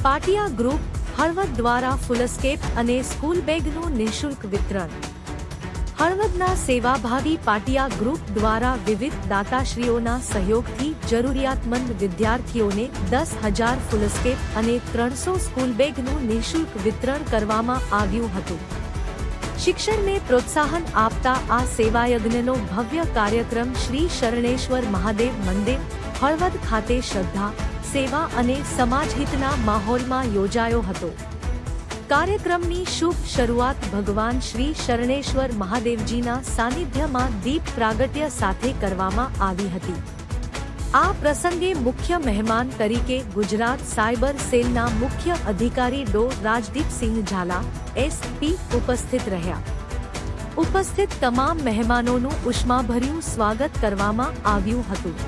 પાટિયા group Halvad દ્વારા foolscap અને school બેગનું નિઃશુલ્ક વિતરણ। હળવદના સેવાભાવી પાટિયા ગ્રુપ દ્વારા વિવિધ દાતાશ્રીઓના સહયોગથી જરૂરિયાતમંદ વિદ્યાર્થીઓને 10,000 ફૂલસ્કેપ અને 300 સ્કૂલ બેગનું નિઃશુલ્ક વિતરણ કરવામાં આવ્યું હતું। શિક્ષણને પ્રોત્સાહન આપતા આ સેવાયજ્ઞનો ભવ્ય કાર્યક્રમ શ્રી શરણેશ્વર મહાદેવ મંદિર હળવદ ખાતે શ્રદ્ધા, સેવા અને સમાજહિતના માહોલમાં યોજાયો હતો। કાર્યક્રમની શુભ શરૂઆત ભગવાન શ્રી શરણેશ્વર મહાદેવજીના સાનિધ્યમાં દીપ પ્રાગટ્ય સાથે કરવામાં આવી હતી। આ પ્રસંગે મુખ્ય મહેમાન તરીકે ગુજરાત સાયબર સેલના મુખ્ય અધિકારી ડો રાજદીપસિંહ ઝાલા SP ઉપસ્થિત રહ્યા। ઉપસ્થિત તમામ મહેમાનોનું ઉષ્માભર્યું સ્વાગત કરવામાં આવ્યું હતું।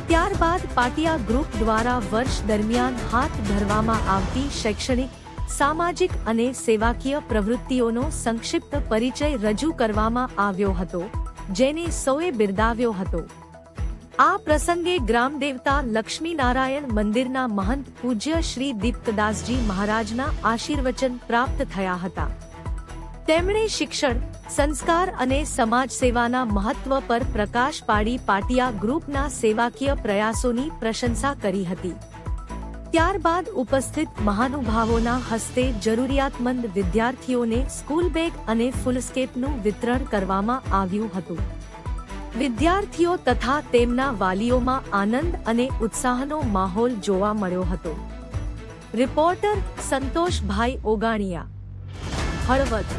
ત્યારબાદ પાટિયા ગ્રુપ દ્વારા વર્ષ દરમિયાન હાથ ધરવામાં આવતી શૈક્ષણિક, સામાજિક અને સેવાકીય પ્રવૃત્તિઓનો સંક્ષિપ્ત પરિચય રજૂ કરવામાં આવ્યો હતો, જેને સૌએ બિરદાવ્યો હતો। આ પ્રસંગે ગ્રામદેવતા લક્ષ્મીનારાયણ મંદિરના મહંત પૂજ્ય શ્રી દીપ્તદાસજી મહારાજના આશીર્વચન પ્રાપ્ત થયા હતા। તેમણે શિક્ષણ, સંસ્કાર અને સમાજ સેવાના મહત્વ પર પ્રકાશ પાડી પાટિયા ગ્રુપના સેવાકીય પ્રયાસોની પ્રશંસા કરી હતી। ત્યારબાદ ઉપસ્થિત મહાનુભાવોના હસ્તે જરૂરિયાતમંદ વિદ્યાર્થીઓને સ્કૂલ બેગ અને ફૂલસ્કેપનું વિતરણ કરવામાં આવ્યું હતું। વિદ્યાર્થીઓ તથા તેમના વાલીઓમાં આનંદ અને ઉત્સાહનો માહોલ જોવા મળ્યો હતો। રિપોર્ટર સંતોષભાઈ ઓગાણિયા, હળવદ।